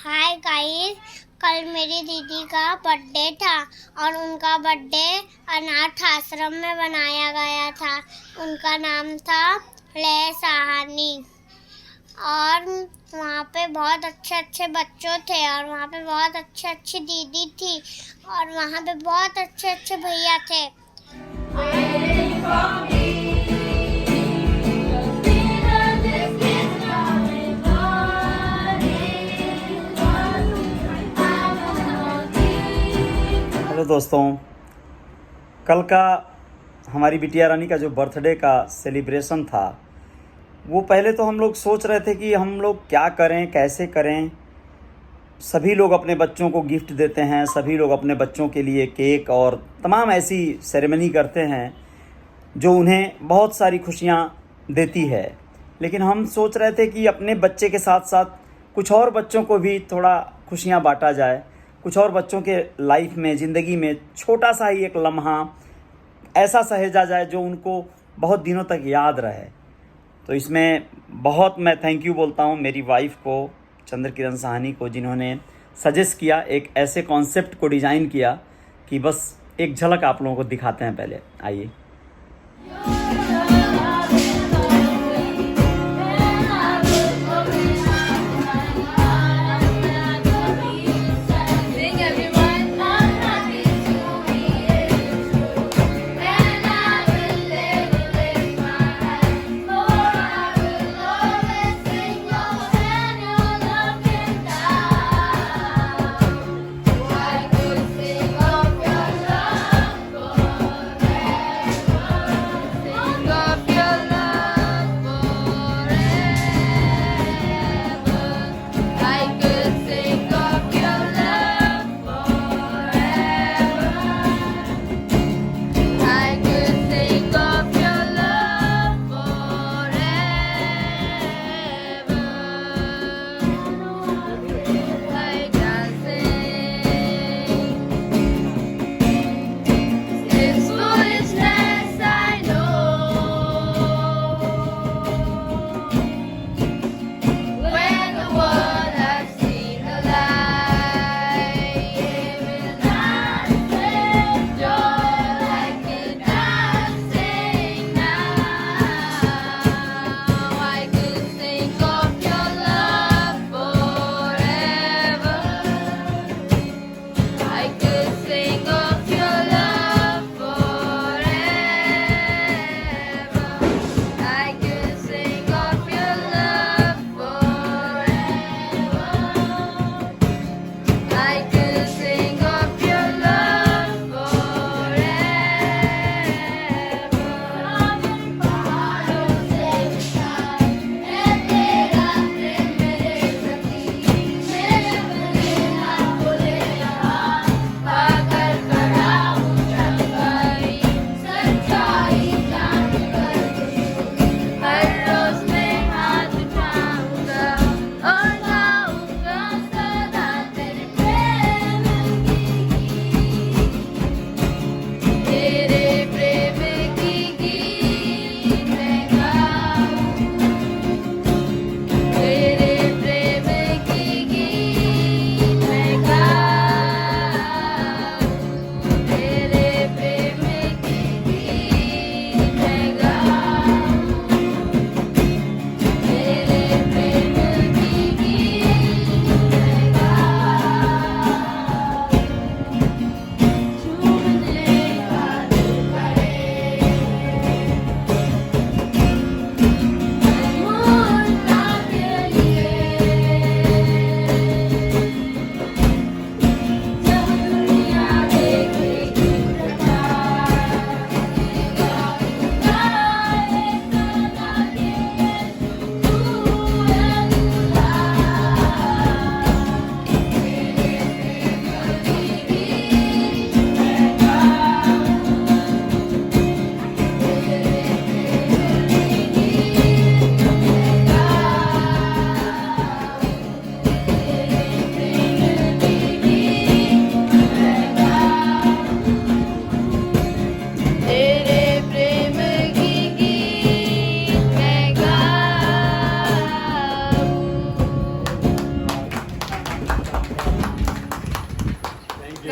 Hi guys, कल मेरी दीदी का बर्थडे था और उनका बर्थडे अनाथ आश्रम में बनाया गया था। उनका नाम था ले सहानी और वहाँ पे बहुत अच्छे अच्छे बच्चों थे और वहाँ पे बहुत अच्छी अच्छी दीदी थी और वहाँ पे बहुत अच्छे अच्छे भैया थे। हेलो दोस्तों, कल का हमारी बिटिया रानी का जो बर्थडे का सेलिब्रेशन था, वो पहले तो हम लोग सोच रहे थे कि हम लोग क्या करें, कैसे करें। सभी लोग अपने बच्चों को गिफ्ट देते हैं, सभी लोग अपने बच्चों के लिए केक और तमाम ऐसी सेरेमनी करते हैं जो उन्हें बहुत सारी खुशियाँ देती है। लेकिन हम सोच रहे थे कि अपने बच्चे के साथ साथ कुछ और बच्चों को भी थोड़ा खुशियाँ बांटा जाए, कुछ और बच्चों के लाइफ में, ज़िंदगी में छोटा सा ही एक लम्हा ऐसा सहेजा जाए जो उनको बहुत दिनों तक याद रहे। तो इसमें बहुत मैं थैंक यू बोलता हूँ मेरी वाइफ को, चंद्र किरण साहनी को, जिन्होंने सजेस्ट किया, एक ऐसे कॉन्सेप्ट को डिज़ाइन किया कि बस एक झलक आप लोगों को दिखाते हैं। पहले आइए।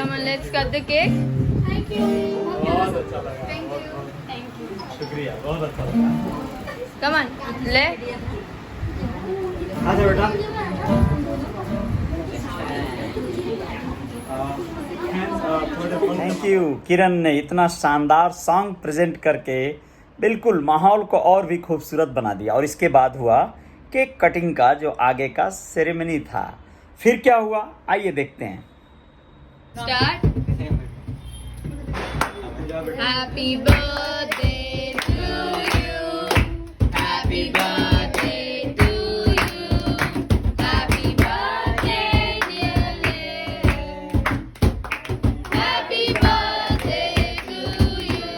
Come on, let's cut the cake. बहुत अच्छा लगा। शुक्रिया, बहुत अच्छा लगा। Come on, ले। आजा बेटा। थैंक यू किरण ने इतना शानदार सॉन्ग प्रेजेंट करके बिल्कुल माहौल को और भी खूबसूरत बना दिया। और इसके बाद हुआ केक कटिंग का जो आगे का सेरेमनी था। फिर क्या हुआ आइए देखते हैं। Start. Happy birthday to you. Happy birthday to you. Happy birthday, dear Lay. Happy birthday to you.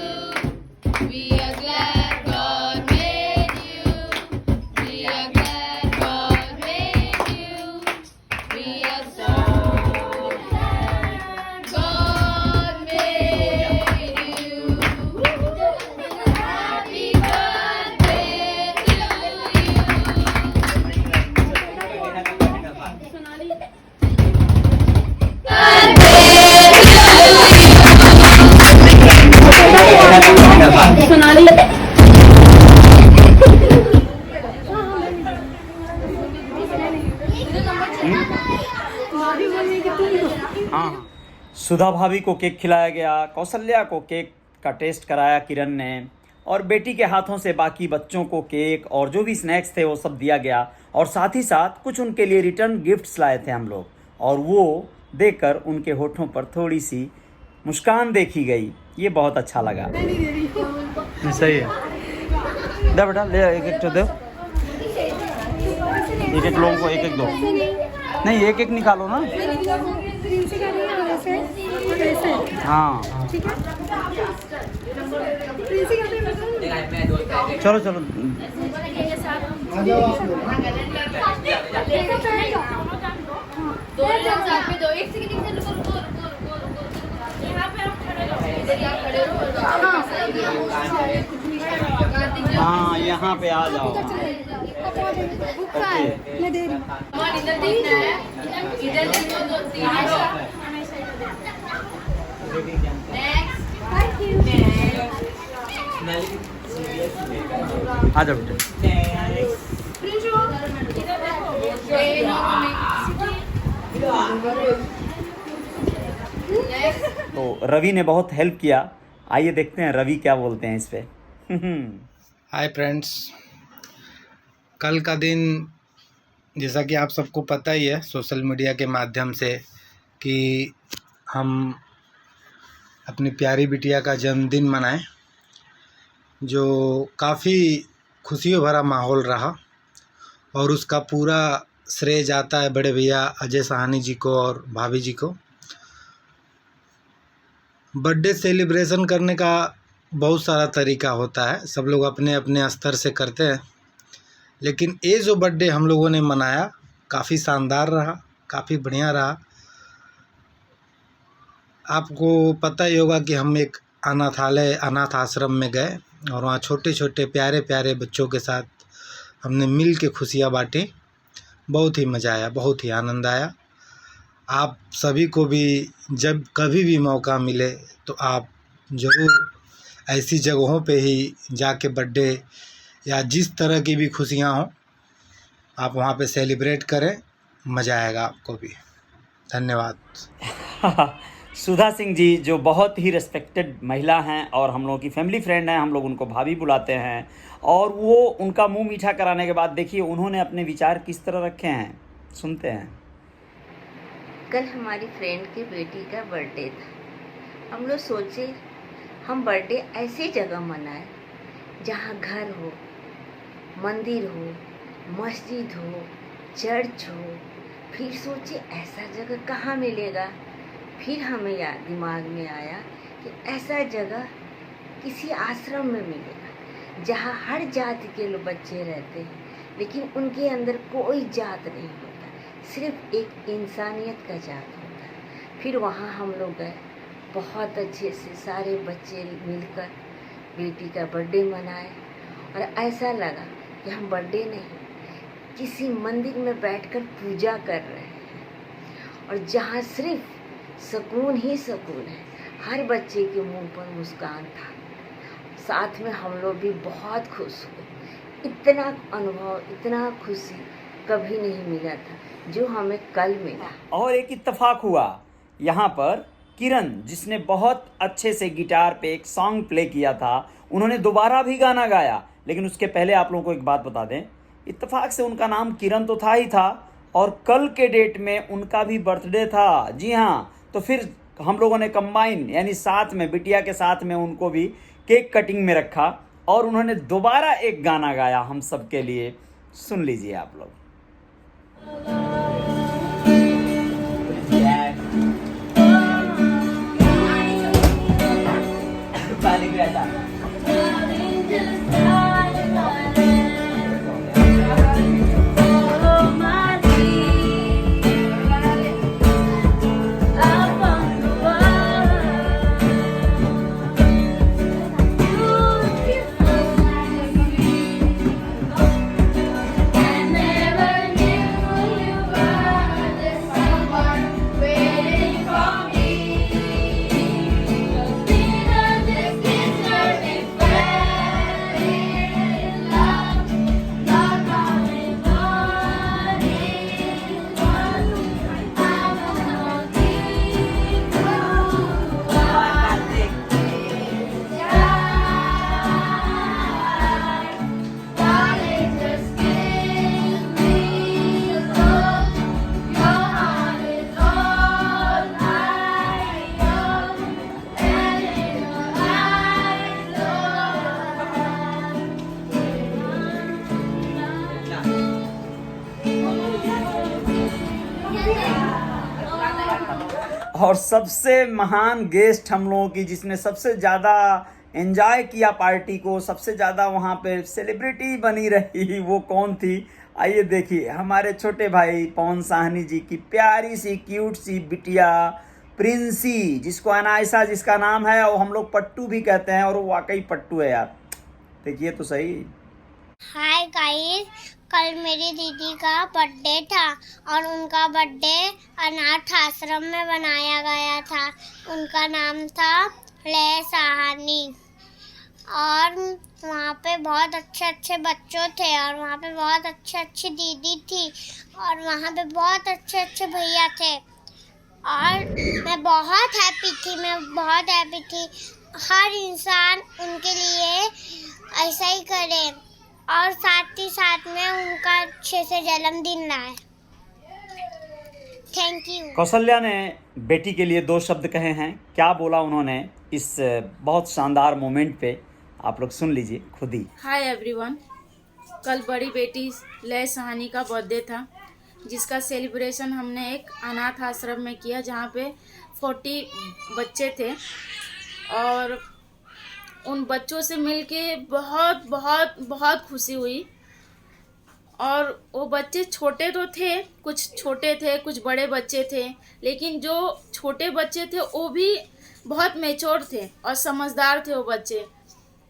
We are glad God made you. We are glad God made you. We are so glad God made you. Happy birthday to you. सुधा भाभी को cake खिलाया गया, कौशल्या को cake का test कराया किरण ने, और बेटी के हाथों से बाकी बच्चों को केक और जो भी स्नैक्स थे वो सब दिया गया। और साथ ही साथ कुछ उनके लिए रिटर्न गिफ्ट्स लाए थे हम लोग, और वो देखकर उनके होठों पर थोड़ी सी मुस्कान देखी गई। ये बहुत अच्छा लगा। सही है, दे बेटा ले, एक एक तो दो, एक एक लोगों को एक एक दो, नहीं एक एक निकालो ना। हाँ चलो चलो हाँ यहाँ पे आ जाओ। मैं दे रही इधर देखना है, इधर देखो, दो तीन आ जाओ बेटे। तो रवि ने बहुत हेल्प किया। आइए देखते हैं रवि क्या बोलते हैं इस पे। हाय फ्रेंड्स, कल का दिन जैसा कि आप सबको पता ही है सोशल मीडिया के माध्यम से कि हम अपनी प्यारी बिटिया का जन्मदिन मनाएं, जो काफ़ी खुशियों भरा माहौल रहा। और उसका पूरा श्रेय जाता है बड़े भैया अजय साहनी जी को और भाभी जी को। बर्थडे सेलिब्रेशन करने का बहुत सारा तरीका होता है, सब लोग अपने अपने स्तर से करते हैं, लेकिन ये जो बर्थडे हम लोगों ने मनाया काफ़ी शानदार रहा, काफ़ी बढ़िया रहा। आपको पता ही होगा कि हम एक अनाथ आश्रम में गए और वहाँ छोटे छोटे प्यारे प्यारे बच्चों के साथ हमने मिल के खुशियाँ बाँटी। बहुत ही मज़ा आया, बहुत ही आनंद आया। आप सभी को भी जब कभी भी मौका मिले तो आप ज़रूर ऐसी जगहों पे ही जाके बर्थडे या जिस तरह की भी खुशियाँ हों आप वहाँ पे सेलिब्रेट करें, मज़ा आएगा आपको भी। धन्यवाद। सुधा सिंह जी जो बहुत ही रिस्पेक्टेड महिला हैं और हम लोगों की फैमिली फ्रेंड हैं, हम लोग उनको भाभी बुलाते हैं। और वो उनका मुंह मीठा कराने के बाद देखिए उन्होंने अपने विचार किस तरह रखे हैं, सुनते हैं। कल हमारी फ्रेंड की बेटी का बर्थडे था। हम लोग सोचे हम बर्थडे ऐसी जगह मनाएं जहाँ घर हो, मंदिर हो, मस्जिद हो, चर्च हो। फिर सोचे ऐसा जगह कहाँ मिलेगा। फिर हमें दिमाग में आया कि ऐसा जगह किसी आश्रम में मिलेगा जहाँ हर जाति के लोग बच्चे रहते हैं, लेकिन उनके अंदर कोई जात नहीं होता, सिर्फ एक इंसानियत का जात होता है। फिर वहाँ हम लोग गए, बहुत अच्छे से सारे बच्चे मिलकर बेटी का बर्थडे मनाए। और ऐसा लगा कि हम बर्थडे नहीं किसी मंदिर में बैठकर पूजा कर रहे हैं, और जहाँ सिर्फ सुकून ही सुकून है। हर बच्चे के मुंह पर मुस्कान था, साथ में हम लोग भी बहुत खुश हुए। इतना अनुभव, इतना खुशी कभी नहीं मिला था जो हमें कल मिला। और एक इत्तेफाक हुआ यहाँ पर, किरण जिसने बहुत अच्छे से गिटार पे एक सॉन्ग प्ले किया था, उन्होंने दोबारा भी गाना गाया। लेकिन उसके पहले आप लोगों को एक बात बता दें, इत्तेफाक से उनका नाम किरण तो था ही था, और कल के डेट में उनका भी बर्थडे था। जी हाँ, तो फिर हम लोगों ने कंबाइन यानी साथ में, बिटिया के साथ में उनको भी केक कटिंग में रखा और उन्होंने दोबारा एक गाना गाया हम सब के लिए। सुन लीजिए आप लोग। और सबसे महान गेस्ट हम लोगों की, जिसने सबसे ज़्यादा एंजॉय किया पार्टी को, सबसे ज़्यादा वहाँ पे सेलिब्रिटी बनी रही, वो कौन थी? आइए देखिए, हमारे छोटे भाई पवन साहनी जी की प्यारी सी क्यूट सी बिटिया प्रिंसी, जिसको अनायसा जिसका नाम है, और हम लोग पट्टू भी कहते हैं, और वो वाकई पट्टू है यार। देखिए तो सही। हाय गाइस, कल मेरी दीदी का बर्थडे था और उनका बर्थडे अनाथ आश्रम में बनाया गया था। उनका नाम था ले साहनी, और वहाँ पे बहुत अच्छे अच्छे बच्चों थे, और वहाँ पे बहुत अच्छी अच्छी दीदी थी, और वहाँ पे बहुत अच्छे अच्छे भैया थे, और मैं बहुत हैप्पी थी। हर इंसान उनके लिए ऐसा ही करे, और साथ ही साथ में उनका अच्छे से जन्मदिन लाए। Thank you. कौशल्या ने बेटी के लिए 2 शब्द कहे हैं। क्या बोला उन्होंने इस बहुत शानदार मोमेंट पे, आप लोग सुन लीजिए खुद ही। हाय एवरीवन, कल बड़ी बेटी ले सहानी का बर्थडे था, जिसका सेलिब्रेशन हमने एक अनाथ आश्रम में किया, जहाँ पे 40 बच्चे थे, और उन बच्चों से मिलके बहुत बहुत बहुत खुशी हुई। और वो बच्चे छोटे तो थे, कुछ छोटे थे, कुछ बड़े बच्चे थे, लेकिन जो छोटे बच्चे थे वो भी बहुत मैच्योर थे और समझदार थे वो बच्चे।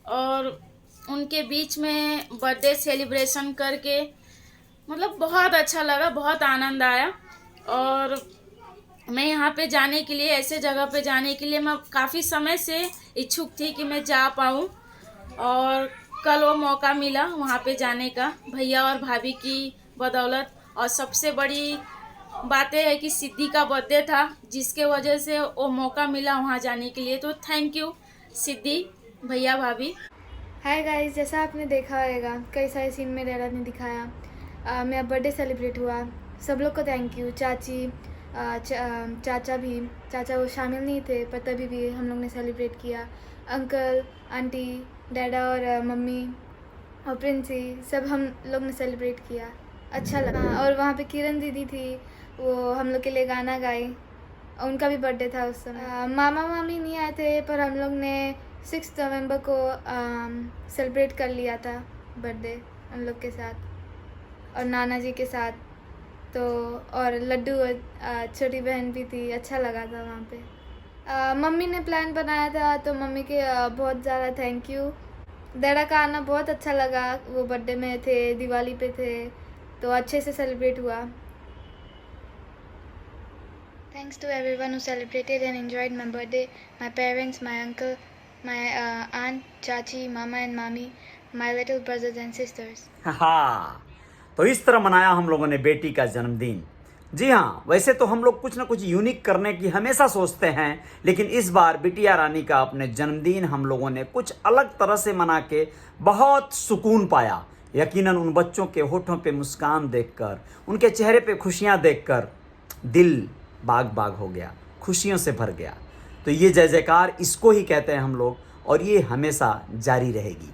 और उनके बीच में बर्थडे सेलिब्रेशन करके मतलब बहुत अच्छा लगा, बहुत आनंद आया। और मैं यहाँ पे जाने के लिए, ऐसे जगह पे जाने के लिए मैं काफ़ी समय से इच्छुक थी कि मैं जा पाऊँ, और कल वो मौका मिला वहाँ पे जाने का, भैया और भाभी की बदौलत। और सबसे बड़ी बात है कि सिद्धि का बर्थडे था, जिसके वजह से वो मौका मिला वहाँ जाने के लिए। तो थैंक यू सिद्धि, भैया, भाभी। हाय गाइस, जैसा आपने देखा होगा कई सारे सीन में रेरा ने दिखाया, मेरा बर्थडे सेलिब्रेट हुआ। सब लोग को थैंक यू। चाची, चाचा भी, चाचा वो शामिल नहीं थे पर तभी भी हम लोग ने सेलिब्रेट किया। अंकल, आंटी, डैडा और मम्मी और प्रिंसी, सब हम लोग ने सेलिब्रेट किया, अच्छा लगा। और वहाँ पे किरण दीदी थी, वो हम लोग के लिए गाना गाई, उनका भी बर्थडे था उस समय। मामा मामी नहीं आए थे, पर हम लोग ने 6 नवंबर को सेलिब्रेट कर लिया था बर्थडे हम लोग के साथ और नाना जी के साथ। तो और लड्डू छोटी बहन भी थी, अच्छा लगा था वहाँ पे। मम्मी ने प्लान बनाया था, तो मम्मी के बहुत ज़्यादा थैंक यू। डैडा का आना बहुत अच्छा लगा, वो बर्थडे में थे, दिवाली पे थे, तो अच्छे से सेलिब्रेट हुआ। Thanks to everyone who celebrated and enjoyed my birthday. My parents, my uncle, my aunt, chachi, mama and mami, my little brothers and sisters. हाँ, तो इस तरह मनाया हम लोगों ने बेटी का जन्मदिन। जी हाँ, वैसे तो हम लोग कुछ ना कुछ यूनिक करने की हमेशा सोचते हैं, लेकिन इस बार बिटिया रानी का अपने जन्मदिन हम लोगों ने कुछ अलग तरह से मना के बहुत सुकून पाया। यकीनन उन बच्चों के होठों पे मुस्कान देखकर, उनके चेहरे पे खुशियां देखकर दिल बाग बाग हो गया, खुशियों से भर गया। तो ये जय जयकार इसको ही कहते हैं हम लोग, और ये हमेशा जारी रहेगी।